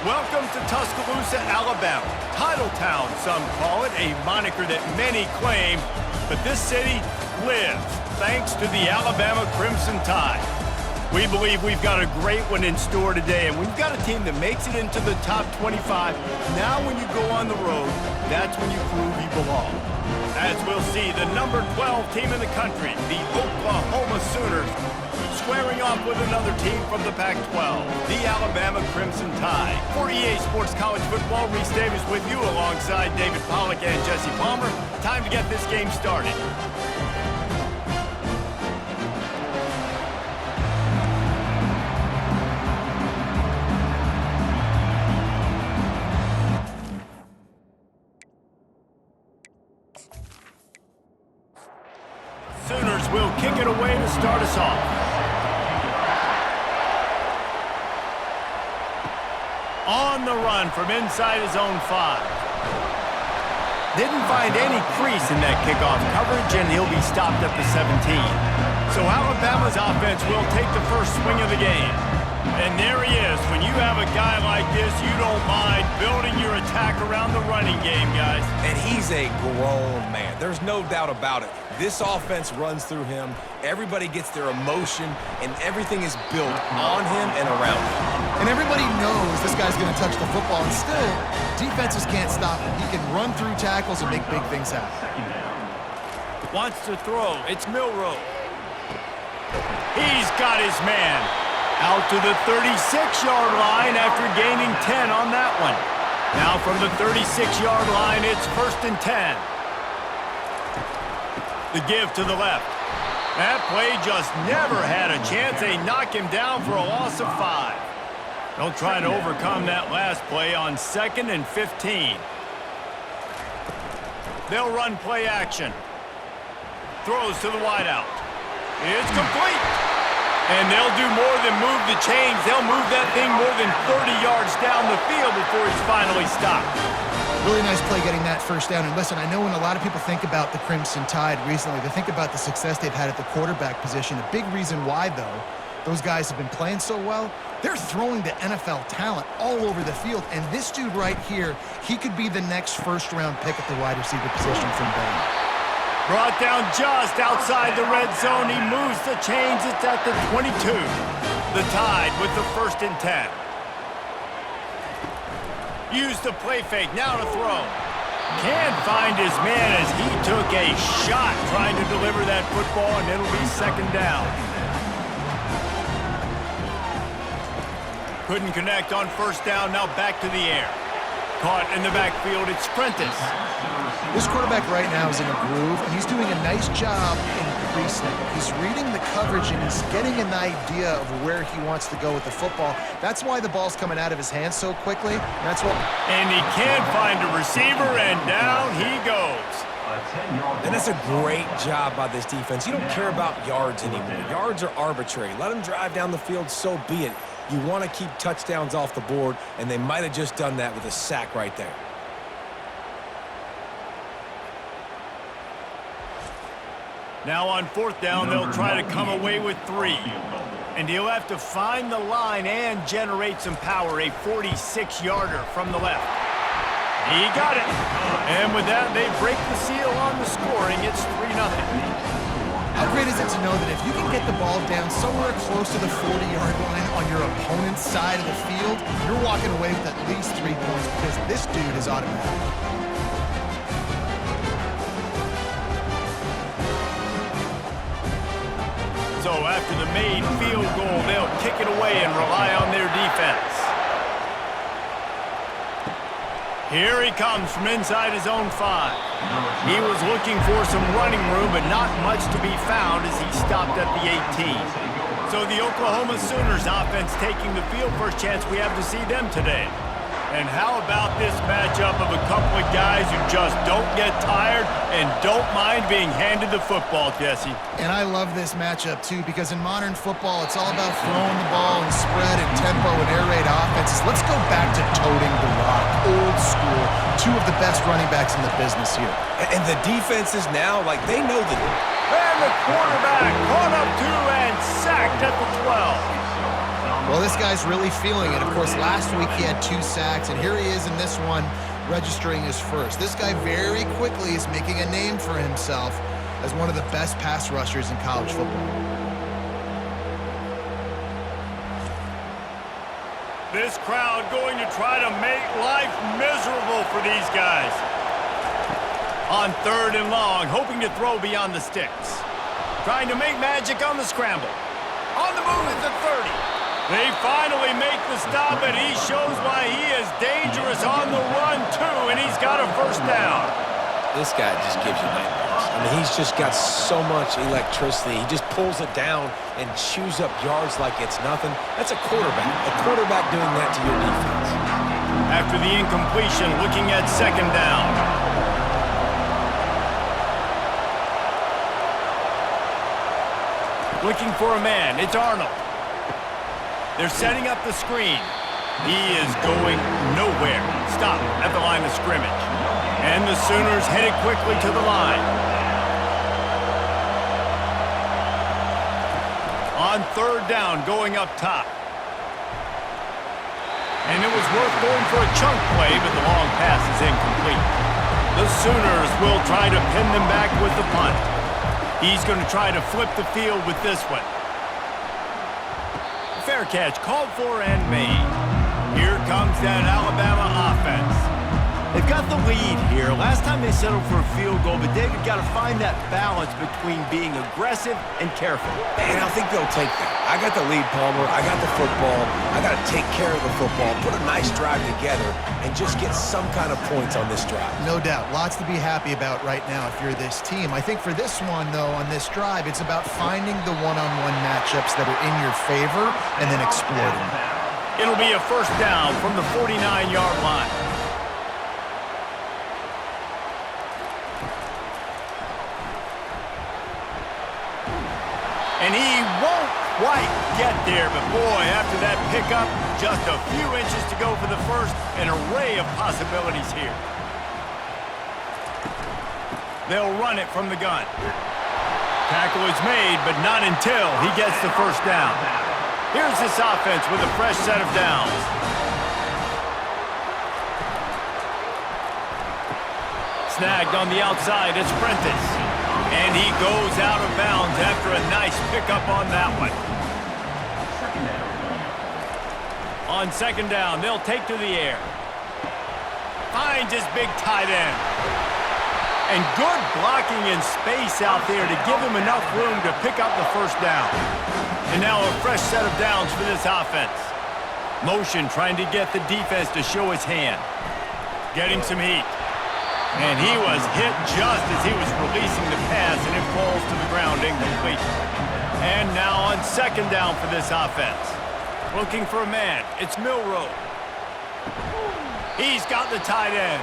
Welcome to Tuscaloosa, Alabama. Titletown, some call it, a moniker that many claim, but this city lives thanks to the Alabama Crimson Tide. We believe we've got a great one in store today, and we've got a team that makes it into the top 25. Now when you go on the road, that's when you prove you belong. As we'll see, the number 12 team in the country, the Oklahoma Sooners, squaring off with another team from the Pac-12, the Alabama Crimson Tide. For EA Sports College Football, Reese Davis with you alongside David Pollack and Jesse Palmer. Time to get this game started. Sooners will kick it away to start us off. On the run from inside his own 5. Didn't find any crease in that kickoff coverage, and he'll be stopped at the 17. So Alabama's offense will take the first swing of the game. And there he is. When you have a guy like this, you don't mind building your attack around the running game, guys. And he's a grown man. There's no doubt about it. This offense runs through him. Everybody gets their emotion, and everything is built on him and around him. And everybody knows this guy's going to touch the football, and still, defenses can't stop him. He can run through tackles and make big things happen. Wants to throw. It's Milroe. He's got his man. Out to the 36-yard line after gaining 10 on that one. Now from the 36-yard line, it's 1st and 10. The give to the left. That play just never had a chance. They knock him down for a loss of 5. They'll try to overcome that last play on 2nd and 15. They'll run play action. Throws to the wideout. It's complete. And they'll do more than move the chains. They'll move that thing more than 30 yards down the field before he's finally stopped. Really nice play getting that first down. And listen, I know when a lot of people think about the Crimson Tide recently, they think about the success they've had at the quarterback position. A big reason why, though, those guys have been playing so well, they're throwing to NFL talent all over the field. And this dude right here, he could be the next first-round pick at the wide receiver position from Baylor. Brought down just outside the red zone. He moves the chains. It's at the 22. The Tide with the 1st and 10. Use the play fake. Now to throw. Can't find his man as he took a shot trying to deliver that football, and it'll be 2nd down. Couldn't connect on 1st down. Now back to the air. Caught in the backfield. It's Prentice. This quarterback right now is in a groove, and he's doing a nice job increasing. He's reading the coverage, and he's getting an idea of where he wants to go with the football. That's why the ball's coming out of his hands so quickly. And he can't find a receiver, and down he goes. And that's a great job by this defense. You don't care about yards anymore. Yards are arbitrary. Let them drive down the field, so be it. You want to keep touchdowns off the board, and they might have just done that with a sack right there. Now on 4th down, they'll try to come away with 3. And he'll have to find the line and generate some power, a 46-yarder from the left. He got it. And with that, they break the seal on the scoring. It's 3-0. How great is it to know that if you can get the ball down somewhere close to the 40-yard line on your opponent's side of the field, you're walking away with at least 3 points because this dude is automatic. So after the made field goal, they'll kick it away and rely on their defense. Here he comes from inside his own 5. He was looking for some running room, but not much to be found as he stopped at the 18. So the Oklahoma Sooners offense taking the field. First chance we have to see them today. And how about this matchup of a couple of guys who just don't get tired and don't mind being handed the football, Jesse? And I love this matchup, too, because in modern football, it's all about throwing the ball and spread and tempo and air raid offenses. Let's go back to toting the rock, old school. 2 of the best running backs in the business here. And the defenses now, like, they know that. And the quarterback caught up to and sacked at the 12. Well, this guy's really feeling it. Of course, last week he had 2 sacks, and here he is in this one registering his first. This guy very quickly is making a name for himself as one of the best pass rushers in college football. This crowd going to try to make life miserable for these guys. On 3rd and long, hoping to throw beyond the sticks. Trying to make magic on the scramble. On the move at the 30. They finally make the stop, and he shows why he is dangerous on the run, too, and he's got a first down. This guy just gives you nightmares. I mean, he's just got so much electricity. He just pulls it down and chews up yards like it's nothing. That's a quarterback. A quarterback doing that to your defense. After the incompletion, looking at 2nd down. Looking for a man. It's Arnold. They're setting up the screen. He is going nowhere. Stop at the line of scrimmage. And the Sooners headed quickly to the line. On 3rd down, going up top. And it was worth going for a chunk play, but the long pass is incomplete. The Sooners will try to pin them back with the punt. He's going to try to flip the field with this one. Fair catch, called for and made. Here comes that Alabama offense. They've got the lead here. Last time they settled for a field goal, but they've got to find that balance between being aggressive and careful. And I think they'll take that. I got the lead, Palmer. I got the football. I got to take care of the football, put a nice drive together, and just get some kind of points on this drive. No doubt. Lots to be happy about right now if you're this team. I think for this one, though, on this drive, it's about finding the one-on-one matchups that are in your favor and then exploiting them. It'll be a first down from the 49-yard line. And he won't quite get there, but boy, after that pickup, just a few inches to go for the first, an array of possibilities here. They'll run it from the gun. Tackle is made, but not until he gets the first down. Here's this offense with a fresh set of downs. Snagged on the outside, it's Prentice. And he goes out of bounds after a nice pickup on that one. On 2nd down, they'll take to the air. Finds his big tight end. And good blocking in space out there to give him enough room to pick up the first down. And now a fresh set of downs for this offense. Motion trying to get the defense to show his hand. Getting some heat. And he was hit just as he was releasing the pass, and it falls to the ground incomplete. And now on 2nd down for this offense. Looking for a man. It's Milroe. He's got the tight end.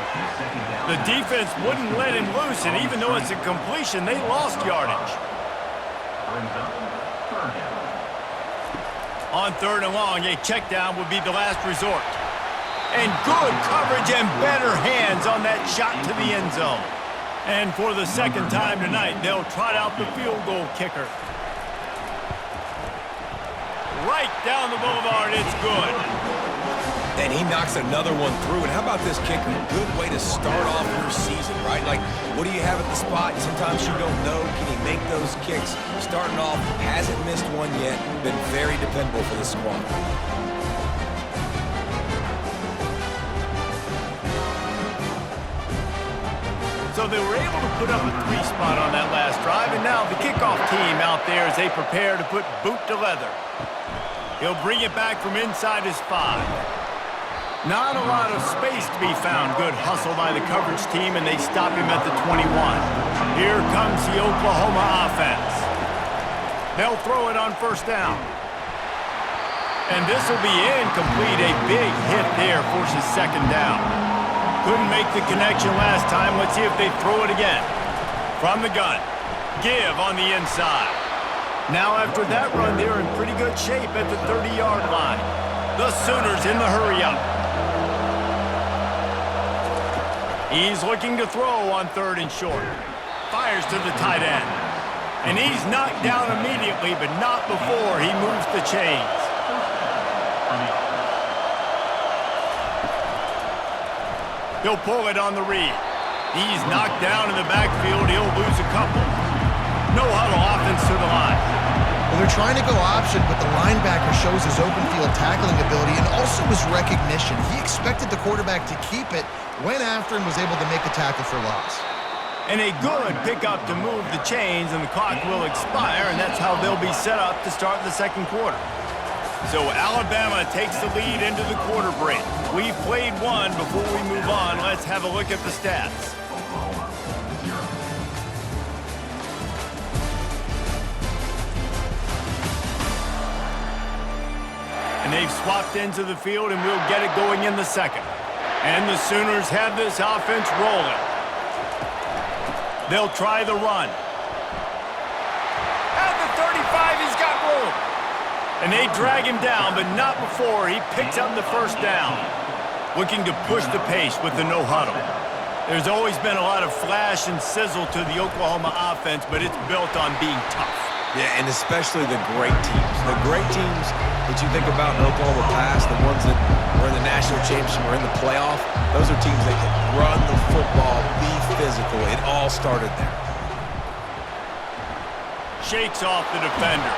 The defense wouldn't let him loose, and even though it's a completion, they lost yardage. On 3rd and long, a check down would be the last resort. And good coverage and better hands on that shot to the end zone. And for the 2nd time tonight, they'll trot out the field goal kicker. Right down the boulevard, it's good. And he knocks another one through. And how about this kicker? Good way to start off your season, right? Like, what do you have at the spot? Sometimes you don't know. Can he make those kicks? Starting off, hasn't missed one yet. Been very dependable for the squad. So they were able to put up a 3 spot on that last drive, and now the kickoff team out there as they prepare to put boot to leather. He'll bring it back from inside his 5. Not a lot of space to be found. Good hustle by the coverage team, and they stop him at the 21. Here comes the Oklahoma offense. They'll throw it on 1st down. And this will be incomplete. A big hit there forces 2nd down. Couldn't make the connection last time. Let's see if they throw it again. From the gun. Give on the inside. Now after that run, they're in pretty good shape at the 30-yard line. The Sooners in the hurry-up. He's looking to throw on 3rd and short. Fires to the tight end. And he's knocked down immediately, but not before he moves the chains. He'll pull it on the read. He's knocked down in the backfield. He'll lose a couple. No huddle offense to the line. Well, they're trying to go option, but the linebacker shows his open field tackling ability and also his recognition. He expected the quarterback to keep it, went after and was able to make the tackle for loss. And a good pickup to move the chains, and the clock will expire, and that's how they'll be set up to start the second quarter. So Alabama takes the lead into the quarter break. We've played one. Before we move on, let's have a look at the stats. And they've swapped into the field, and we'll get it going in the second. And the Sooners have this offense rolling. They'll try the run. At the 35, he's got room. And they drag him down, but not before he picks up the first down. Looking to push the pace with the no huddle. There's always been a lot of flash and sizzle to the Oklahoma offense, but it's built on being tough. Yeah, and especially the great teams. The great teams that you think about in Oklahoma past, the ones that were in the national championship or in the playoff, those are teams that can run the football, be physical. It all started there. Shakes off the defender.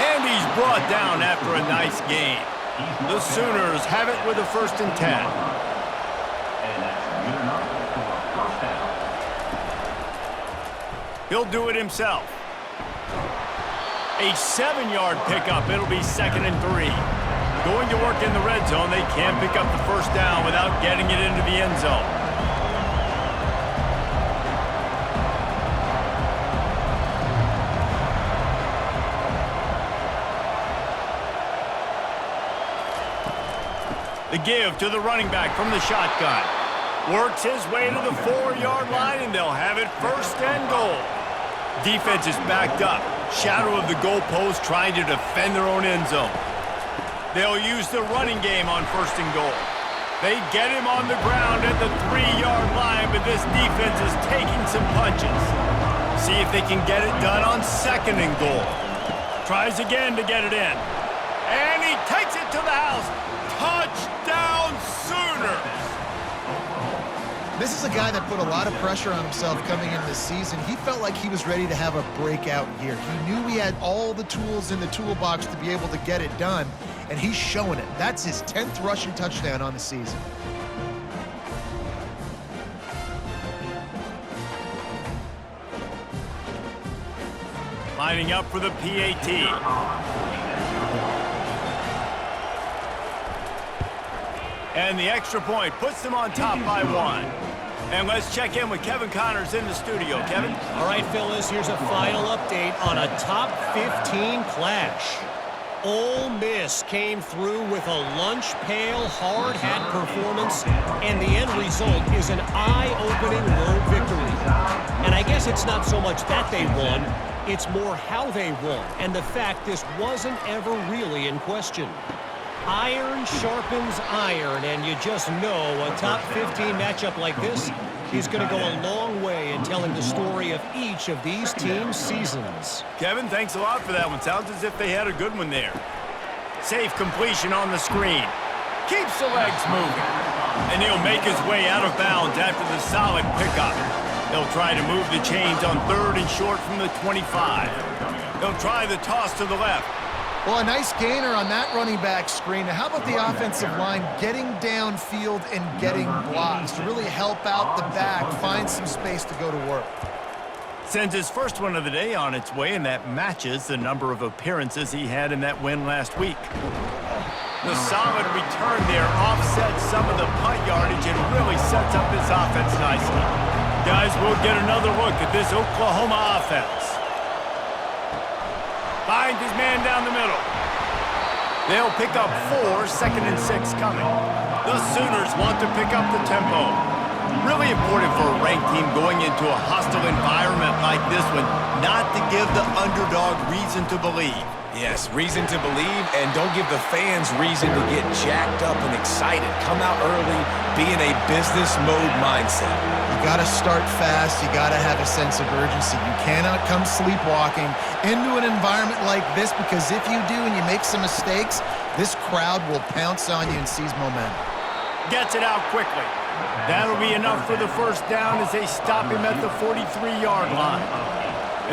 And he's brought down after a nice gain. The Sooners have it with a 1st and 10. He'll do it himself. A 7-yard pickup. It'll be 2nd and 3. Going to work in the red zone. They can't pick up the first down without getting it into the end zone. The give to the running back from the shotgun. Works his way to the 4-yard line, and they'll have it 1st and goal. Defense is backed up. Shadow of the goalpost trying to defend their own end zone. They'll use the running game on 1st and goal. They get him on the ground at the 3-yard line, but this defense is taking some punches. See if they can get it done on 2nd and goal. Tries again to get it in. And he takes it to the house. Touchdown, Sooners! This is a guy that put a lot of pressure on himself coming in this season. He felt like he was ready to have a breakout year. He knew he had all the tools in the toolbox to be able to get it done, and he's showing it. That's his 10th rushing touchdown on the season. Lining up for the PAT. And the extra point puts them on top by 1. And let's check in with Kevin Connors in the studio. Kevin? All right, Phyllis, here's a final update on a top 15 clash. Ole Miss came through with a lunch pail, hard hat performance, and the end result is an eye-opening road victory. And I guess it's not so much that they won, it's more how they won, and the fact this wasn't ever really in question. Iron sharpens iron, and you just know a top 15 matchup like this is going to go a long way in telling the story of each of these teams' seasons. Kevin, thanks a lot for that one. Sounds as if they had a good one there. Safe completion on the screen. Keeps the legs moving. And he'll make his way out of bounds after the solid pickup. They'll try to move the chains on 3rd and short from the 25. They'll try the toss to the left. Well, a nice gainer on that running back screen. Now, how about the offensive line getting downfield and getting blocks to really help out the back, find some space to go to work? Sends his first one of the day on its way, and that matches the number of appearances he had in that win last week. The solid return there offsets some of the punt yardage and really sets up this offense nicely. Guys, we'll get another look at this Oklahoma offense. Finds his man down the middle. They'll pick up 4, 2nd and 6 coming. The Sooners want to pick up the tempo. Really important for a ranked team going into a hostile environment like this one, not to give the underdog reason to believe. Yes, reason to believe, and don't give the fans reason to get jacked up and excited. Come out early, be in a business mode mindset. You got to start fast. You got to have a sense of urgency. You cannot come sleepwalking into an environment like this, because if you do and you make some mistakes, this crowd will pounce on you and seize momentum. Gets it out quickly. That'll be enough for the first down as they stop him at the 43-yard line.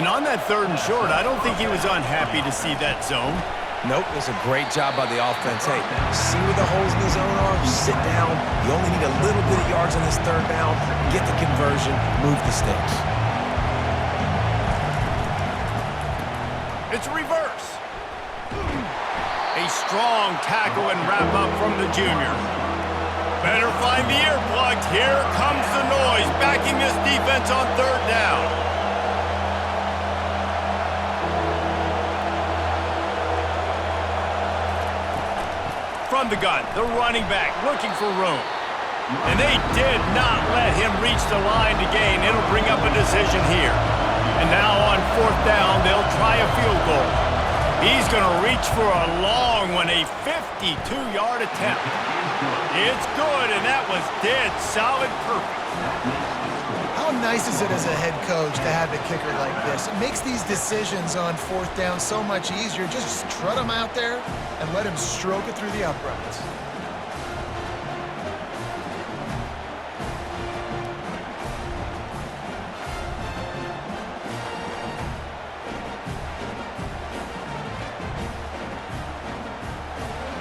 And on that 3rd and short, I don't think he was unhappy to see that zone. Nope, it's a great job by the offense. Hey, see where the holes in the zone are, sit down. You only need a little bit of yards on this 3rd down, get the conversion, move the sticks. It's reverse. A strong tackle and wrap up from the junior. Better find the earplugs. Here comes the noise, backing this defense on 3rd down. From the gun, the running back looking for room. And they did not let him reach the line to gain. It'll bring up a decision here. And now on 4th down, they'll try a field goal. He's going to reach for a long one, a 52-yard attempt. It's good, and that was dead solid perfect. How nice is it as a head coach to have a kicker like this? It makes these decisions on 4th down so much easier. Just trot him out there and let him stroke it through the uprights.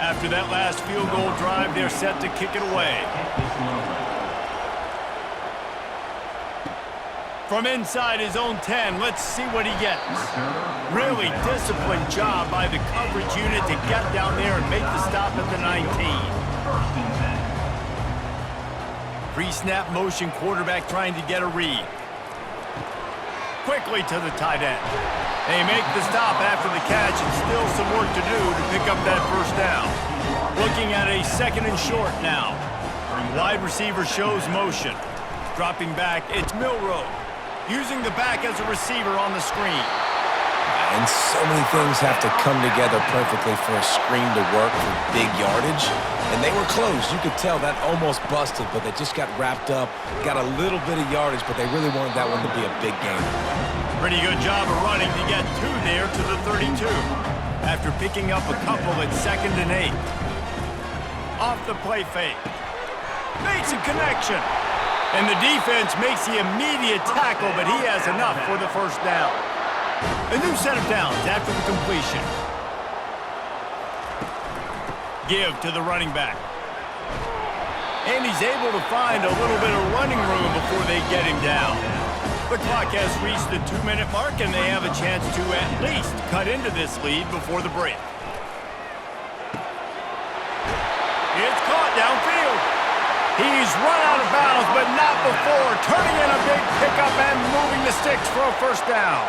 After that last field goal drive, they're set to kick it away. From inside his own 10, let's see what he gets. Really disciplined job by the coverage unit to get down there and make the stop at the 19. Pre-snap motion, quarterback trying to get a read. Quickly to the tight end. They make the stop after the catch, and still some work to do to pick up that 1st down. Looking at a 2nd and short now. Wide receiver shows motion. Dropping back, it's Milroe. Using the back as a receiver on the screen. And so many things have to come together perfectly for a screen to work for big yardage. And they were close. You could tell that almost busted, but they just got wrapped up, got a little bit of yardage, but they really wanted that one to be a big game. Pretty good job of running to get 2 there to the 32. After picking up a couple at 2nd and 8. Off the play fake. Makes a connection. And the defense makes the immediate tackle, but he has enough for the 1st down. A new set of downs after the completion. Give to the running back. And he's able to find a little bit of running room before they get him down. The clock has reached the 2-minute mark, and they have a chance to at least cut into this lead before the break. It's caught downfield. He's run out of bounds, but not before turning in a big pickup and moving the sticks for a 1st down.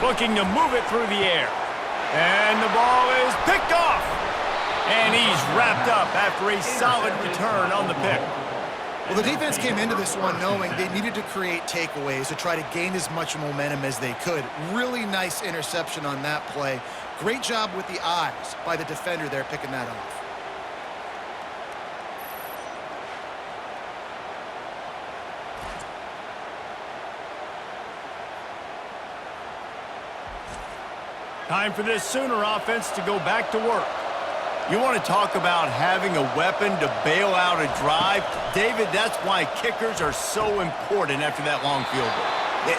Looking to move it through the air. And the ball is picked off. And he's wrapped up after a solid return on the pick. Well, the defense came into this one knowing they needed to create takeaways to try to gain as much momentum as they could. Really nice interception on that play. Great job with the eyes by the defender there picking that off. Time for this Sooner offense to go back to work. You want to talk about having a weapon to bail out a drive? David, that's why kickers are so important after that long field goal.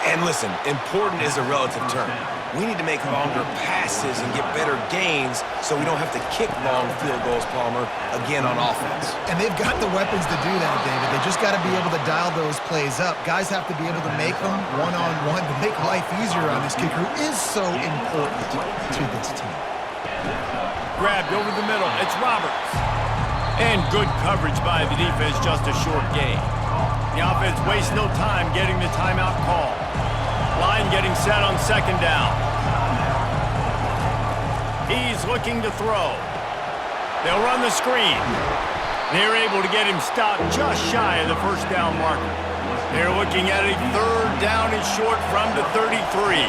And listen, important is a relative term. We need to make longer passes and get better gains so we don't have to kick long field goals, Palmer, again on offense. And they've got the weapons to do that, David. They just got to be able to dial those plays up. Guys have to be able to make them one-on-one to make life easier on this kicker, who is so important to this team. Grabbed over the middle. It's Roberts. And good coverage by the defense, just a short gain. The offense wastes no time getting the timeout call. Line getting set on 2nd down. He's looking to throw. They'll run the screen. They're able to get him stopped just shy of the 1st down marker. They're looking at a 3rd down and short from the 33.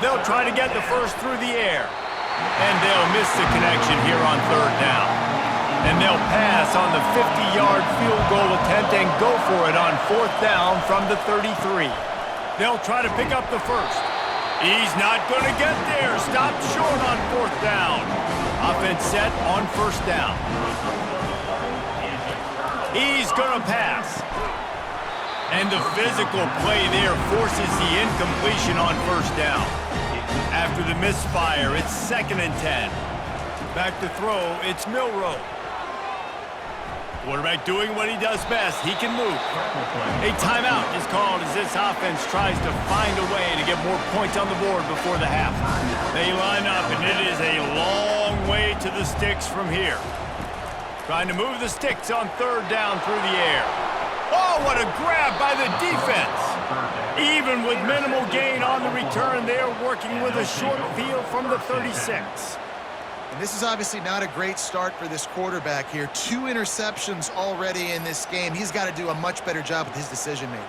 They'll try to get the first through the air. And they'll miss the connection here on 3rd down. And they'll pass on the 50-yard field goal attempt and go for it on 4th down from the 33. They'll try to pick up the first. He's not going to get there. Stopped short on 4th down. Offense set on 1st down. He's going to pass. And the physical play there forces the incompletion on 1st down. After the misfire, it's 2nd and 10. Back to throw, it's Milroe. Quarterback doing what he does best. He can move. A timeout is called as this offense tries to find a way to get more points on the board before the half. They line up, and it is a long way to the sticks from here. Trying to move the sticks on 3rd down through the air. Oh, what a grab by the defense. Even with minimal gain on the return, they're working with a short field from the 36. And this is obviously not a great start for this quarterback here. 2 interceptions already in this game. He's got to do a much better job with his decision-making.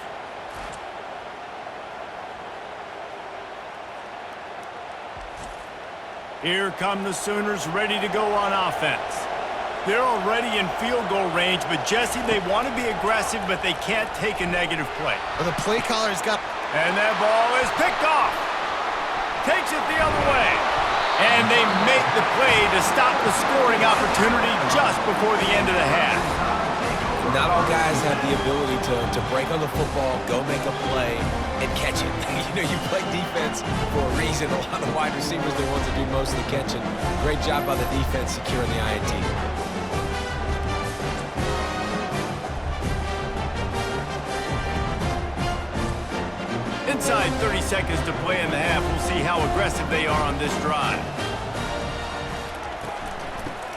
Here come the Sooners ready to go on offense. They're already in field goal range, but Jesse, they want to be aggressive, but they can't take a negative play. Well, the play caller's got... And that ball is picked off. Takes it the other way. And they make the play to stop the scoring opportunity just before the end of the half. Not all guys have the ability to break on the football, go make a play, and catch it. You play defense for a reason. A lot of wide receivers, the ones that do most of the catching. Great job by the defense securing the INT. Inside 30 seconds to play in the half. We'll see how aggressive they are on this drive.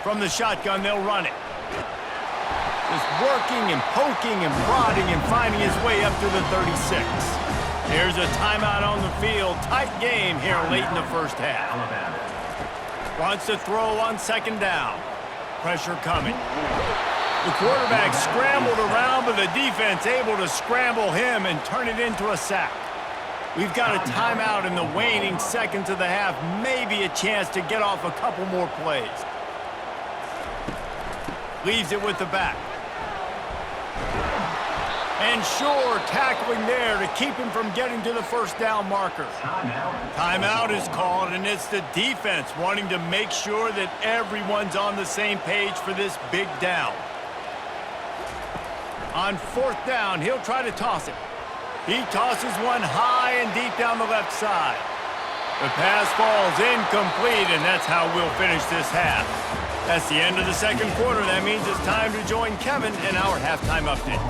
From the shotgun, they'll run it. Just working and poking and prodding and finding his way up to the 36. Here's a timeout on the field. Tight game here late in the first half. Wants to throw on 2nd down. Pressure coming. The quarterback scrambled around, but the defense able to scramble him and turn it into a sack. We've got a timeout in the waning seconds of the half. Maybe a chance to get off a couple more plays. Leaves it with the back. And sure, tackling there to keep him from getting to the 1st down marker. Timeout is called, and it's the defense wanting to make sure that everyone's on the same page for this big down. On 4th down, he'll try to toss it. He tosses one high and deep down the left side. The pass falls incomplete, and that's how we'll finish this half. That's the end of the 2nd quarter. That means it's time to join Kevin in our halftime update.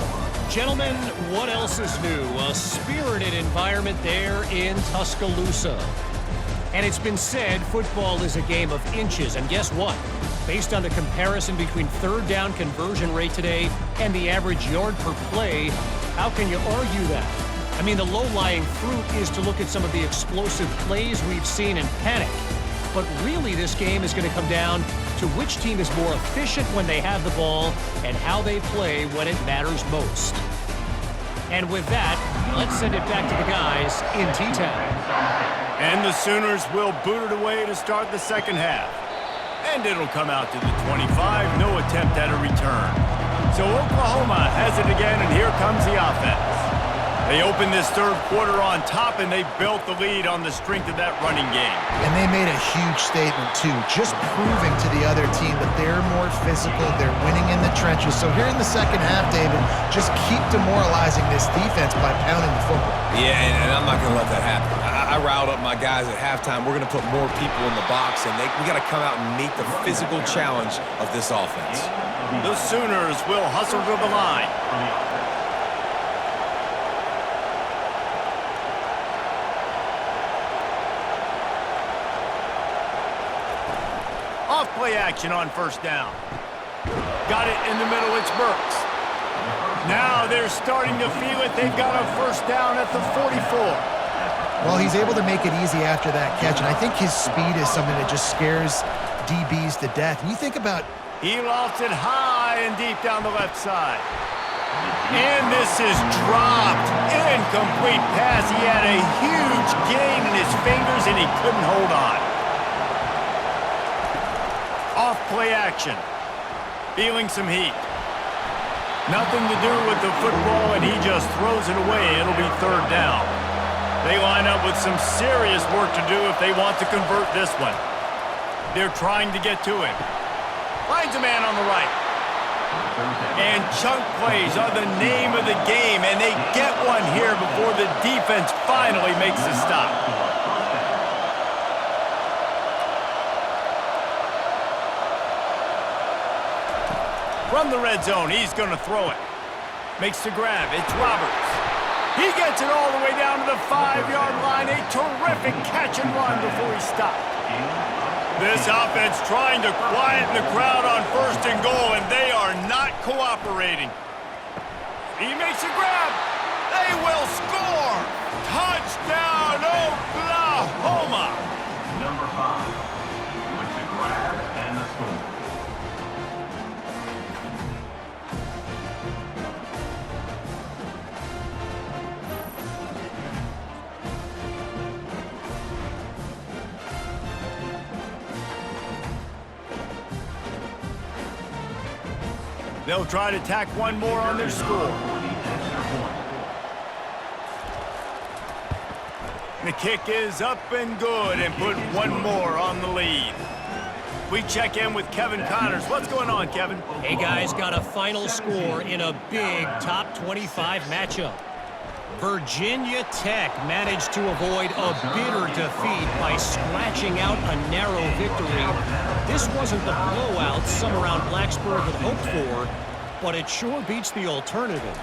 Gentlemen, what else is new? A spirited environment there in Tuscaloosa. And it's been said football is a game of inches. And guess what? Based on the comparison between 3rd down conversion rate today and the average yard per play, how can you argue that? I mean, the low-lying fruit is to look at some of the explosive plays we've seen and panic. But really, this game is going to come down to which team is more efficient when they have the ball and how they play when it matters most. And with that, let's send it back to the guys in T-Town. And the Sooners will boot it away to start the 2nd half. And it'll come out to the 25. No attempt at a return. So Oklahoma has it again, and here comes the offense. They opened this 3rd quarter on top, and they built the lead on the strength of that running game. And they made a huge statement, too, just proving to the other team that they're more physical, they're winning in the trenches. So here in the 2nd half, David, just keep demoralizing this defense by pounding the football. Yeah, and I'm not going to let that happen. I riled up my guys at halftime. We're going to put more people in the box, and we got to come out and meet the physical challenge of this offense. The Sooners will hustle to the line. Off-play action on 1st down. Got it in the middle, it's Burks. Now they're starting to feel it. They've got a 1st down at the 44. Well, he's able to make it easy after that catch, and I think his speed is something that just scares DBs to death. And you think about... He lofts it high and deep down the left side. And this is dropped. Incomplete pass. He had a huge gain in his fingers, and he couldn't hold on. Off-play action. feeling some heat. Nothing to do with the football, and he just throws it away. It'll be third down. They line up with some serious work to do if they want to convert this one. They're trying to get to him. Finds a man on the right. And chunk plays are the name of the game, and they get one here before the defense finally makes a stop. From the red zone, he's going to throw it. Makes the grab. It's Roberts. He gets it all the way down to the 5-yard line. A terrific catch and run before he stopped. This offense trying to quieten the crowd on first and goal, and they are not cooperating. He makes a grab. They will score. Touchdown, Oklahoma. Number 5 with the grab and the score. They'll try to tack one more on their score. The kick is up and good and put one more on the lead. We check in with Kevin Connors. What's going on, Kevin? Hey, guys, got a final score in a big top 25 matchup. Virginia Tech managed to avoid a bitter defeat by scratching out a narrow victory. This wasn't the blowout some around Blacksburg had hoped for, but it sure beats the alternative.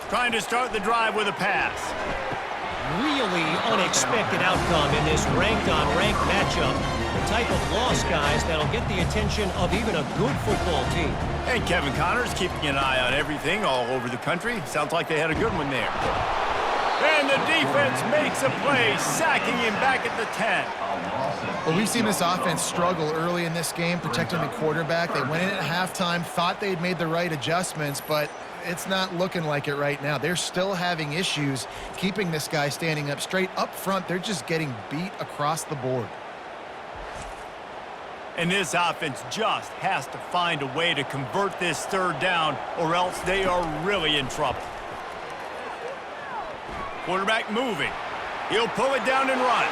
Trying to start the drive with a pass. Really unexpected outcome in this ranked-on-ranked matchup. The type of loss, guys, that'll get the attention of even a good football team. And Kevin Connors keeping an eye on everything all over the country. Sounds like they had a good one there. And the defense makes a play, sacking him back at the 10. Well, we've seen this offense struggle early in this game, protecting the quarterback. They went in at halftime, thought they'd made the right adjustments, but it's not looking like it right now. They're still having issues keeping this guy standing up straight. Up front, they're just getting beat across the board. And this offense just has to find a way to convert this third down, or else they are really in trouble. Quarterback moving. He'll pull it down and run.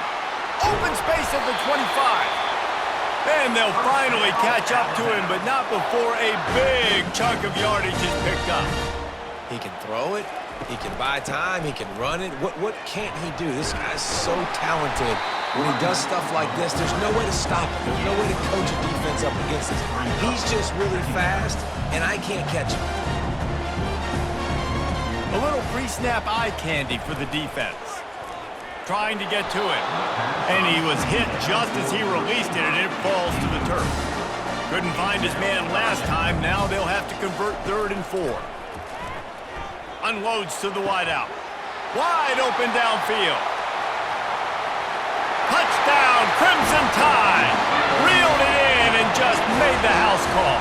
Open space at the 25. And they'll finally catch up to him, but not before a big chunk of yardage is picked up. He can throw it. He can buy time. He can run it. What can't he do? This guy's so talented. When he does stuff like this, there's no way to stop him. There's no way to coach a defense up against this. He's just really fast, and I can't catch him. A little pre-snap eye candy for the defense. Trying to get to it. And he was hit just as he released it, and it falls to the turf. Couldn't find his man last time. Now they'll have to convert 3rd and 4. Unloads to the wideout. Wide open downfield. Touchdown, Crimson Tide. Reeled it in and just made the house call.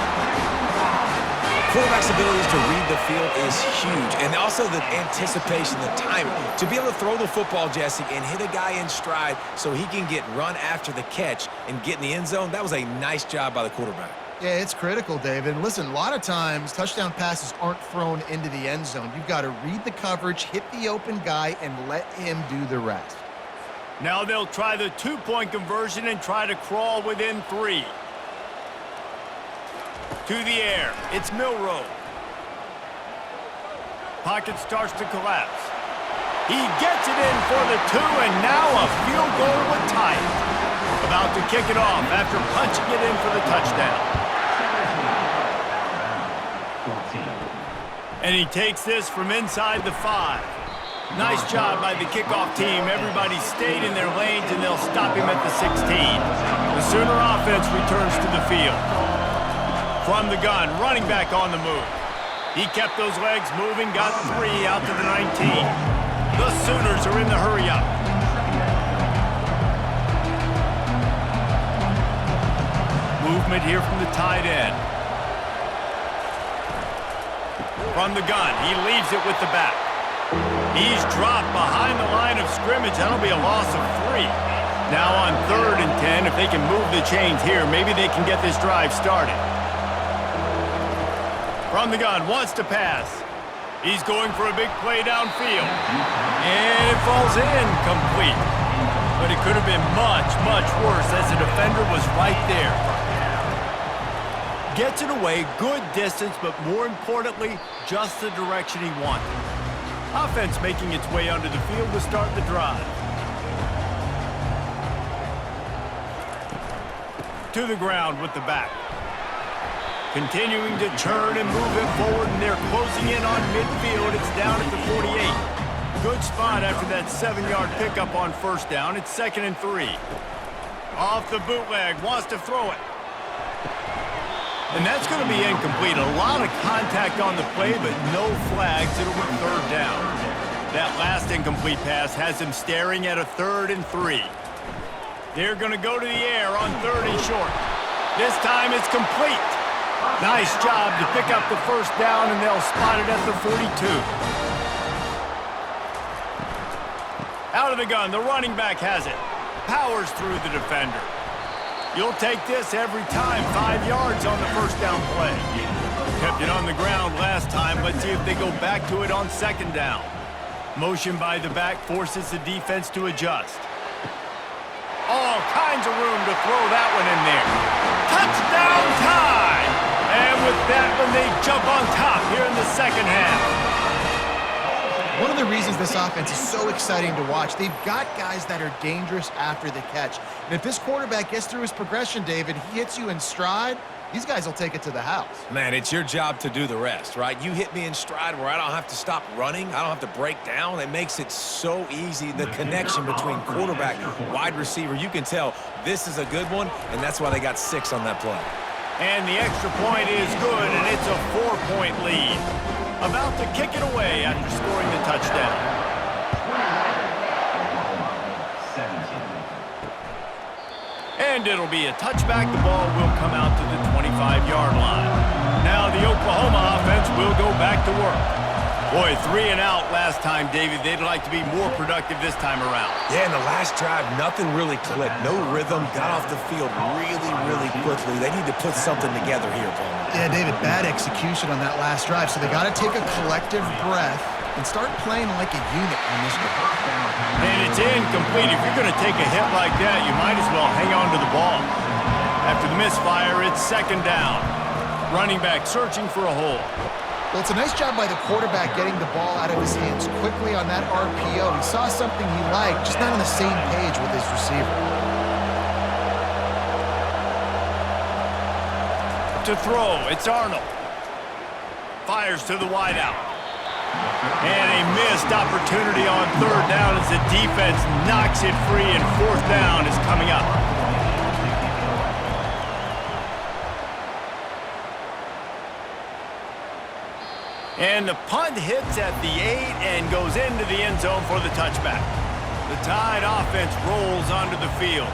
Quarterback's abilities to read the field is huge, and also the anticipation, the timing. To be able to throw the football, Jesse, and hit a guy in stride so he can get run after the catch and get in the end zone, that was a nice job by the quarterback. Yeah, it's critical, David. And listen, a lot of times touchdown passes aren't thrown into the end zone. You've got to read the coverage, hit the open guy, and let him do the rest. Now they'll try the 2-point conversion and try to crawl within 3. To the air, it's Milroe. Pocket starts to collapse. He gets it in for the 2, and now a field goal would tie it. About to kick it off after punching it in for the touchdown. And he takes this from inside the 5. Nice job by the kickoff team. Everybody stayed in their lanes, and they'll stop him at the 16. The Sooner offense returns to the field. From the gun, running back on the move. He kept those legs moving, got 3 out to the 19. The Sooners are in the hurry-up. Movement here from the tight end. From the gun, he leaves it with the back. He's dropped behind the line of scrimmage. That'll be a loss of 3. Now on 3rd and 10, if they can move the chains here, maybe they can get this drive started. From the gun, wants to pass. He's going for a big play downfield. And it falls incomplete. But it could have been much, much worse as the defender was right there. Gets it away, good distance, but more importantly, just the direction he wanted. Offense making its way onto the field to start the drive. To the ground with the back. Continuing to churn and move it forward, and they're closing in on midfield. It's down at the 48. Good spot after that 7-yard pickup on first down. It's 2nd and 3. Off the bootleg, wants to throw it. And that's going to be incomplete. A lot of contact on the play, but no flags. It'll be 3rd down. That last incomplete pass has him staring at a 3rd and 3. They're going to go to the air on 3rd and short. This time it's complete. Nice job to pick up the first down, and they'll spot it at the 42. Out of the gun, the running back has it. Powers through the defender. You'll take this every time. 5 yards on the first down play. Kept it on the ground last time. Let's see if they go back to it on 2nd down. Motion by the back forces the defense to adjust. All kinds of room to throw that one in there. Touchdown time! And with that one, they jump on top here in the 2nd half. One of the reasons this offense is so exciting to watch, they've got guys that are dangerous after the catch. And if this quarterback gets through his progression, David, he hits you in stride, these guys will take it to the house. Man, it's your job to do the rest, right? You hit me in stride where I don't have to stop running. I don't have to break down. It makes it so easy. The connection between quarterback, wide receiver, you can tell this is a good one, and that's why they got 6 on that play. And the extra point is good, and it's a 4-point lead. About to kick it away after scoring the touchdown. And it'll be a touchback. The ball will come out to the 25-yard line. Now the Oklahoma offense will go back to work. Boy, 3 and out last time, David. They'd like to be more productive this time around. Yeah, in the last drive, nothing really clicked. No rhythm, got off the field really, really quickly. They need to put something together here, Paul. Yeah, David, bad execution on that last drive, so they got to take a collective breath and start playing like a unit on this drive. And it's incomplete. If you're going to take a hit like that, you might as well hang on to the ball. After the misfire, it's 2nd down. Running back searching for a hole. Well, it's a nice job by the quarterback getting the ball out of his hands quickly on that RPO. He saw something he liked, just not on the same page with his receiver. To throw, it's Arnold. Fires to the wideout. And a missed opportunity on 3rd down as the defense knocks it free, and 4th down is coming up. And the punt hits at the 8 and goes into the end zone for the touchback. The Tide offense rolls onto the field.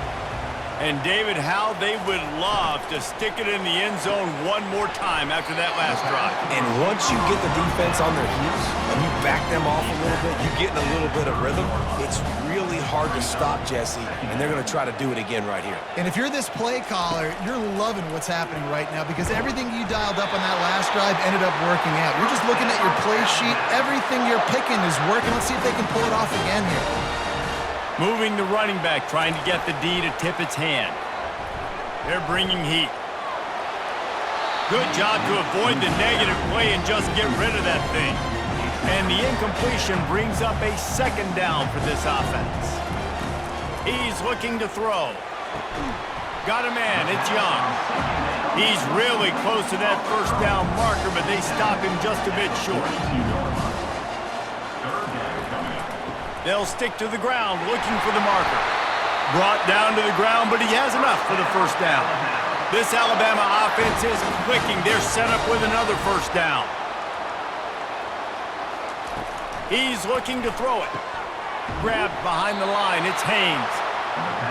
And David, how they would love to stick it in the end zone one more time after that last drive. And once you get the defense on their heels and you back them off a little bit, you get in a little bit of rhythm, it's really hard to stop, Jesse, and they're going to try to do it again right here. And if you're this play caller, you're loving what's happening right now because everything you dialed up on that last drive ended up working out. You're just looking at your play sheet. Everything you're picking is working. Let's see if they can pull it off again here. Moving the running back, trying to get the D to tip its hand. They're bringing heat. Good job to avoid the negative play and just get rid of that thing. And the incompletion brings up a 2nd down for this offense. He's looking to throw. Got a man, it's Young. He's really close to that 1st down marker, but they stop him just a bit short. They'll stick to the ground looking for the marker. Brought down to the ground, but he has enough for the 1st down. This Alabama offense is clicking. They're set up with another 1st down. He's looking to throw it. Grabbed behind the line. It's Haynes.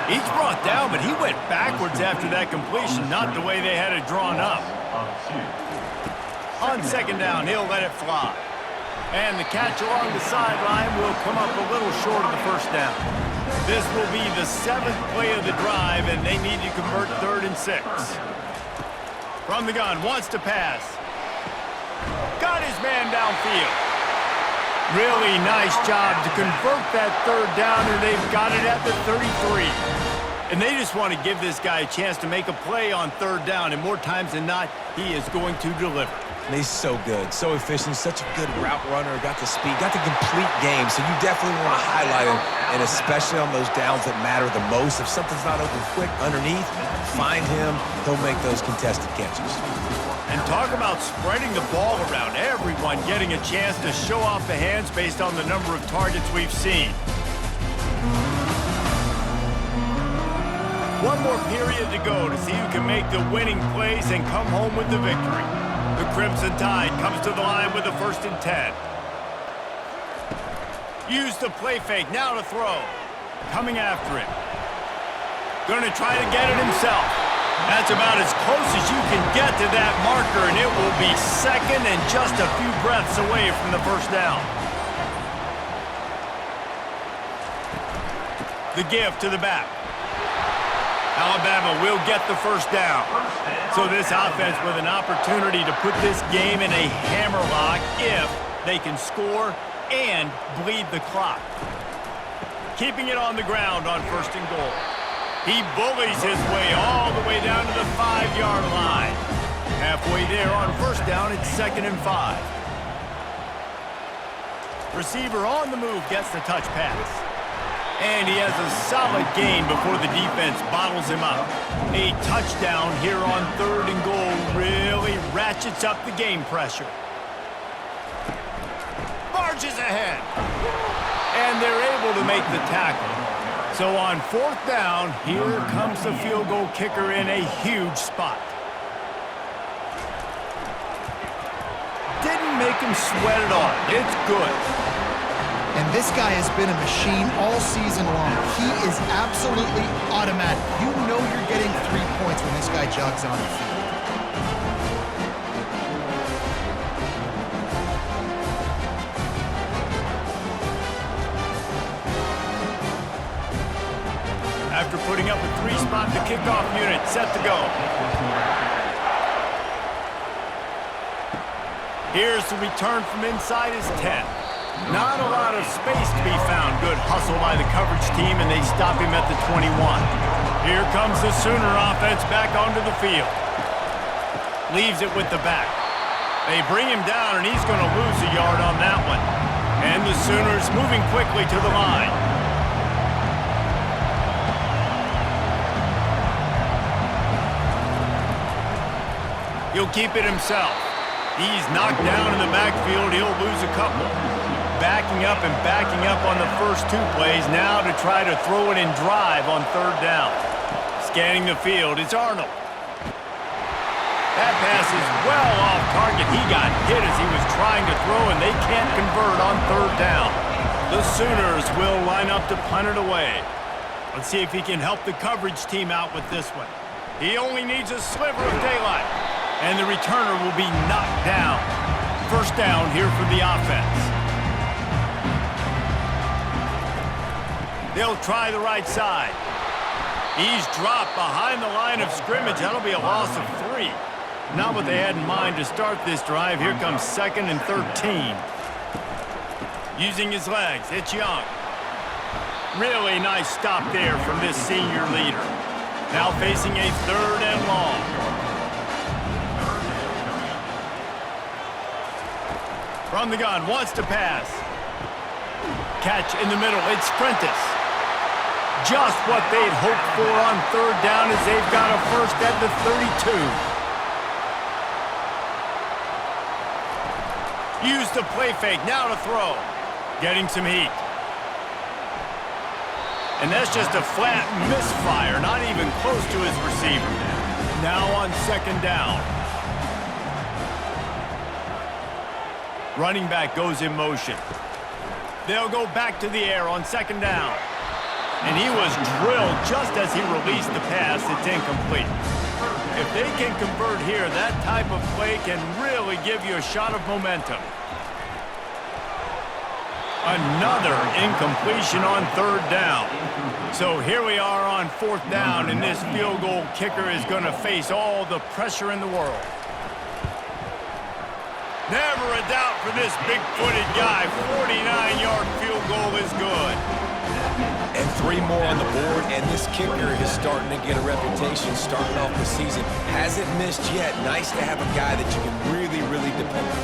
He's brought down, but he went backwards after that completion, not the way they had it drawn up. On 2nd down, he'll let it fly. And the catch along the sideline will come up a little short of the 1st down. This will be the 7th play of the drive, and they need to convert 3rd and 6. From the gun, wants to pass. got his man downfield. Really nice job to convert that third down, and they've got it at the 33. And they just want to give this guy a chance to make a play on third down, and more times than not, he is going to deliver. And he's so good, so efficient, such a good route runner, got the speed, got the complete game, so you definitely want to highlight him, and especially on those downs that matter the most. If something's not open quick underneath, find him, he'll make those contested catches. And talk about spreading the ball around, everyone getting a chance to show off the hands based on the number of targets we've seen. One more period to go to see who can make the winning plays and come home with the victory. The Crimson Tide comes to the line with a 1st and 10. Use the play fake, now to throw. Coming after it. Going to try to get it himself. That's about as close as you can get to that marker, and it will be second and just a few breaths away from the first down. The give to the back. Alabama will get the first down. So this offense with an opportunity to put this game in a hammerlock if they can score and bleed the clock. Keeping it on the ground on 1st and goal. He bullies his way all the way down to the 5-yard line. Halfway there on 1st down, it's 2nd and 5. Receiver on the move gets the touch pass. And he has a solid gain before the defense bottles him up. A touchdown here on 3rd and goal really ratchets up the game pressure. Barges ahead. And they're able to make the tackle. So on 4th down, here comes the field goal kicker in a huge spot. Didn't make him sweat it off. It's good. And this guy has been a machine all season long. He is absolutely automatic. You know you're getting 3 points when this guy jogs on the field. After putting up a 3-spot, the kickoff unit set to go. Here's the return from inside his 10. Not a lot of space to be found. Good hustle by the coverage team, and they stop him at the 21. Here comes the Sooner offense back onto the field. Leaves it with the back. They bring him down, and he's going to lose a yard on that one. And the Sooners moving quickly to the line. He'll keep it himself. He's knocked down in the backfield. He'll lose a couple. Backing up and backing up on the first 2 plays now to try to throw it and drive on 3rd down. Scanning the field, it's Arnold. That pass is well off target. He got hit as he was trying to throw, and they can't convert on 3rd down. The Sooners will line up to punt it away. Let's see if he can help the coverage team out with this one. He only needs a sliver of daylight, and the returner will be knocked down. 1st down here for the offense. They'll try the right side. He's dropped behind the line of scrimmage. That'll be a loss of 3. Not what they had in mind to start this drive. Here comes 2nd and 13. Using his legs, it's Young. Really nice stop there from this senior leader. Now facing a 3rd and long. From the gun, wants to pass. Catch in the middle, it's Prentice. Just what they'd hoped for on 3rd down as they've got a first at the 32. Use the play fake, now to throw. Getting some heat. And that's just a flat misfire, not even close to his receiver. Now on 2nd down. Running back goes in motion. They'll go back to the air on 2nd down. And he was drilled just as he released the pass. It's incomplete. If they can convert here, that type of play can really give you a shot of momentum. Another incompletion on 3rd down. So here we are on 4th down, and this field goal kicker is going to face all the pressure in the world. Never a doubt for this big-footed guy. 49-yard field goal is good. And 3 more on the board, and this kicker is starting to get a reputation starting off the season. Hasn't missed yet. Nice to have a guy that you can really, really depend on.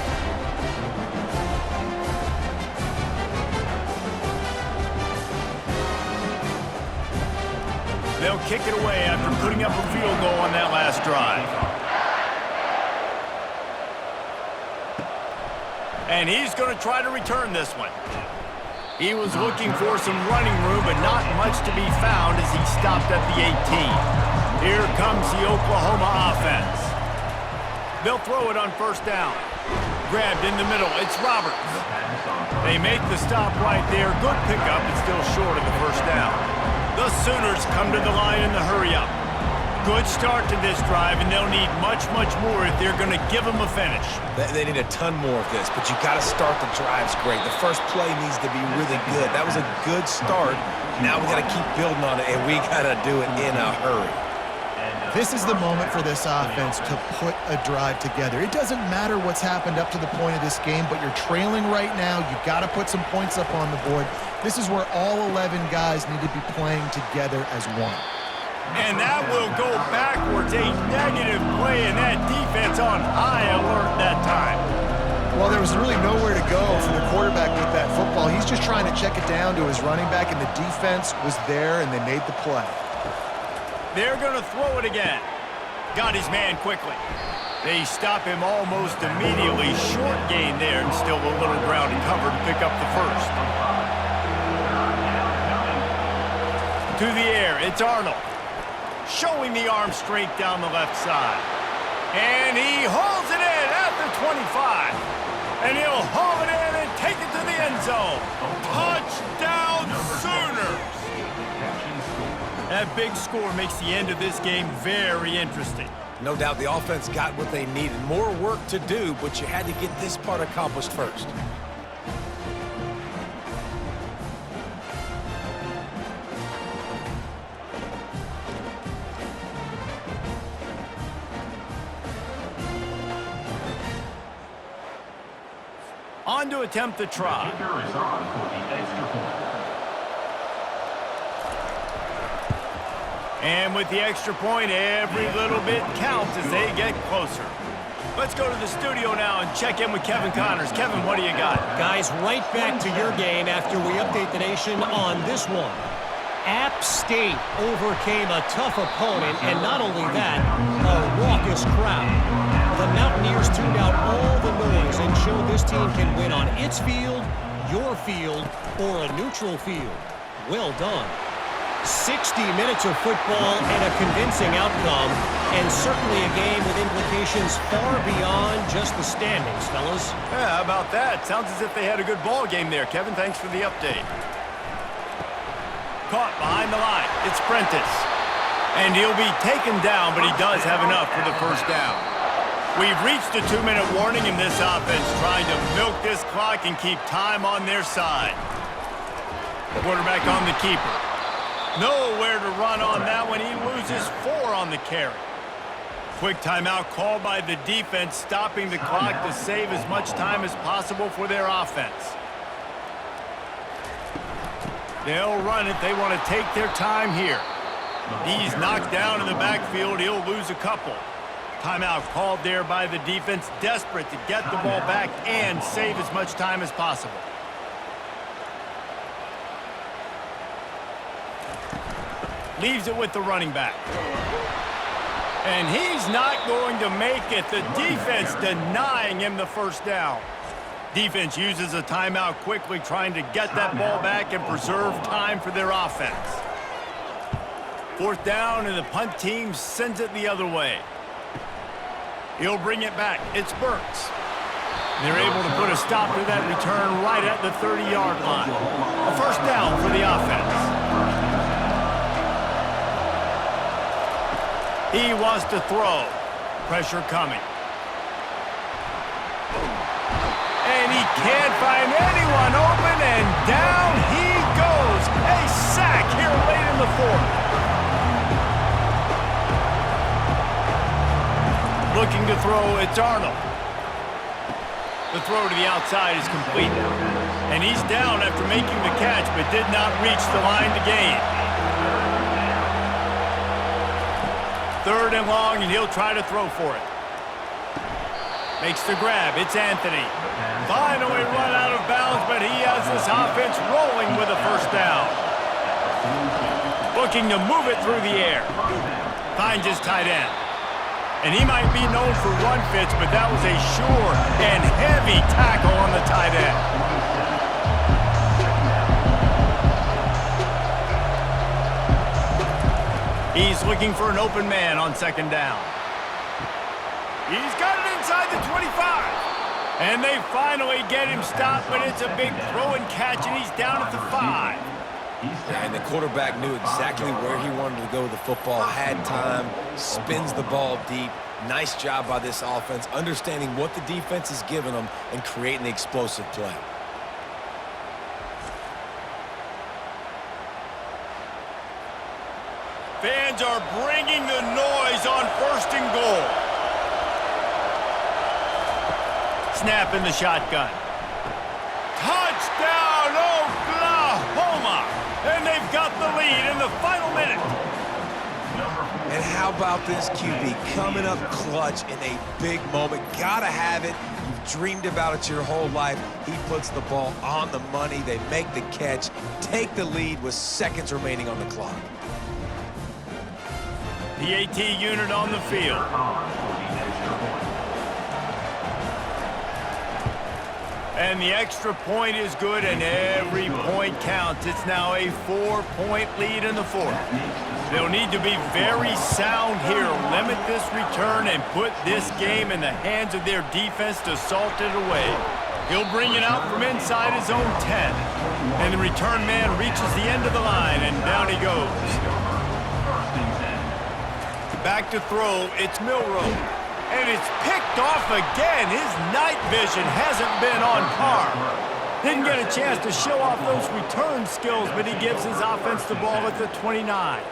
They'll kick it away after putting up a field goal on that last drive. And he's going to try to return this one. He was looking for some running room, but not much to be found as he stopped at the 18. Here comes the Oklahoma offense. They'll throw it on first down. Grabbed in the middle. It's Roberts. They make the stop right there. Good pickup, but still short of the first down. The Sooners come to the line in the hurry-up. Good start to this drive, and they'll need much, much more if they're going to give them a finish. They need a ton more of this, but you got to start the drives great. The first play needs to be really good. That was a good start. Now we got to keep building on it, and we got to do it in a hurry. This is the moment for this offense to put a drive together. It doesn't matter what's happened up to the point of this game, but you're trailing right now. You've got to put some points up on the board. This is where all 11 guys need to be playing together as one. And that will go backwards. A negative play, and that defense on high alert that time. Well, there was really nowhere to go for the quarterback with that football. He's just trying to check it down to his running back, and the defense was there, and they made the play. They're going to throw it again. Got his man quickly. They stop him almost immediately. Short gain there, and still a little ground to cover to pick up the first. To the air, it's Arnold. Showing the arm strength down the left side. And he hauls it in at the 25. And he'll haul it in and take it to the end zone. Touchdown Sooners! That big score makes the end of this game very interesting. No doubt the offense got what they needed. More work to do, but you had to get this part accomplished first. On to attempt the try. Kicker is on for the extra point. And with the extra point, every little bit counts as they get closer. Let's go to the studio now and check in with Kevin Connors. Kevin, what do you got? Guys, right back to your game after we update the nation on this one. App State overcame a tough opponent, and not only that, a raucous crowd. The Mountaineers tuned out all the noise and showed this team can win on its field, your field, or a neutral field. Well done. 60 minutes of football and a convincing outcome, and certainly a game with implications far beyond just the standings, fellas. Yeah, how about that? Sounds as if they had a good ball game there, Kevin. Thanks for the update. Caught behind the line. It's Prentice. And he'll be taken down, but he does have enough for the first down. We've reached a 2-minute warning in this offense, trying to milk this clock and keep time on their side. Quarterback on the keeper. Nowhere to run on that one. He loses 4 on the carry. Quick timeout called by the defense, stopping the clock to save as much time as possible for their offense. They'll run it. They want to take their time here. He's knocked down in the backfield. He'll lose a couple. Timeout called there by the defense, desperate to get the ball back and save as much time as possible. Leaves it with the running back. And he's not going to make it. The defense denying him the first down. Defense uses a timeout quickly, trying to get that ball back and preserve time for their offense. 4th down, and the punt team sends it the other way. He'll bring it back. It's Burks. They're able to put a stop to that return right at the 30-yard line. A first down for the offense. He wants to throw. Pressure coming. And he can't find anyone open, and down he goes. A sack here late in the 4th. Looking to throw, it's Arnold. The throw to the outside is complete. And he's down after making the catch, but did not reach the line to gain. 3rd and long, and he'll try to throw for it. Makes the grab. It's Anthony. Finally run out of bounds, but he has this offense rolling with a first down. Looking to move it through the air. Finds his tight end. And he might be known for run fits, but that was a sure and heavy tackle on the tight end. He's looking for an open man on 2nd down. He's got it inside the 25. And they finally get him stopped, but it's a big throw and catch, and he's down at the 5. Yeah, and the quarterback knew exactly where he wanted to go with the football, had time, spins the ball deep. Nice job by this offense, understanding what the defense is giving them and creating the explosive play. Fans are bringing the noise on 1st and goal. Snap in the shotgun. Touchdown, Oklahoma! And they've got the lead in the final minute. And how about this QB coming up clutch in a big moment? Gotta have it. You've dreamed about it your whole life. He puts the ball on the money. They make the catch, take the lead with seconds remaining on the clock. PAT unit on the field. And the extra point is good, and every point counts. It's now a 4-point lead in the 4th. They'll need to be very sound here, limit this return, and put this game in the hands of their defense to salt it away. He'll bring it out from inside his own 10. And the return man reaches the end of the line, and down he goes. Back to throw, it's Milroe. And it's picked off again. His night vision hasn't been on par. Didn't get a chance to show off those return skills, but he gives his offense the ball at the 29.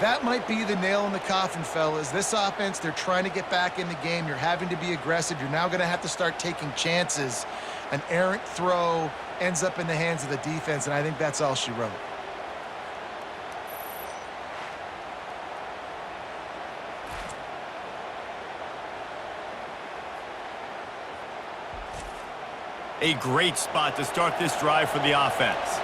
That might be the nail in the coffin, fellas. This offense, they're trying to get back in the game. You're having to be aggressive. You're now going to have to start taking chances. An errant throw ends up in the hands of the defense, and I think that's all she wrote. A great spot to start this drive for the offense.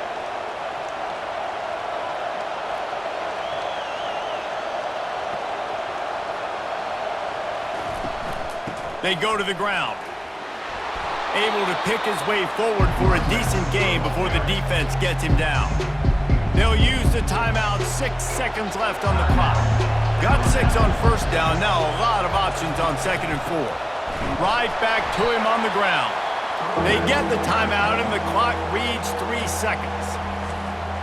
They go to the ground. Able to pick his way forward for a decent gain before the defense gets him down. They'll use the timeout, 6 seconds left on the clock. Got 6 on 1st down, now a lot of options on 2nd and 4. Right back to him on the ground. They get the timeout, and the clock reads 3 seconds.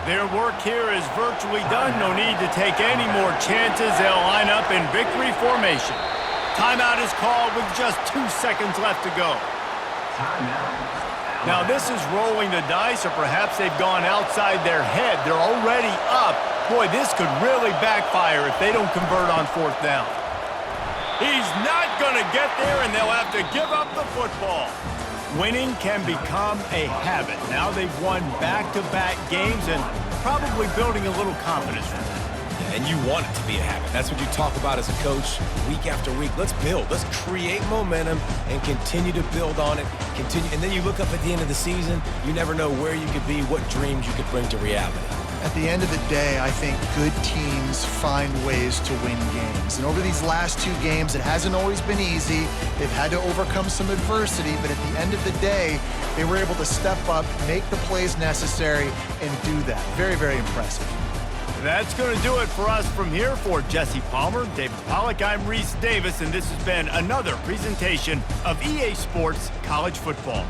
Their work here is virtually done. No need to take any more chances. They'll line up in victory formation. Timeout is called with just 2 seconds left to go. Now, this is rolling the dice, or perhaps they've gone outside their head. They're already up. Boy, this could really backfire if they don't convert on 4th down. He's not going to get there, and they'll have to give up the football. Winning can become a habit. Now they've won back-to-back games and probably building a little confidence from that. And you want it to be a habit. That's what you talk about as a coach week after week. Let's build. Let's create momentum and continue to build on it. And then you look up at the end of the season, you never know where you could be, what dreams you could bring to reality. At the end of the day, I think good teams find ways to win games. And over these last 2 games, it hasn't always been easy. They've had to overcome some adversity, but at the end of the day, they were able to step up, make the plays necessary, and do that. Very, very impressive. That's going to do it for us from here. For Jesse Palmer, David Pollack, I'm Reese Davis, and this has been another presentation of EA Sports College Football.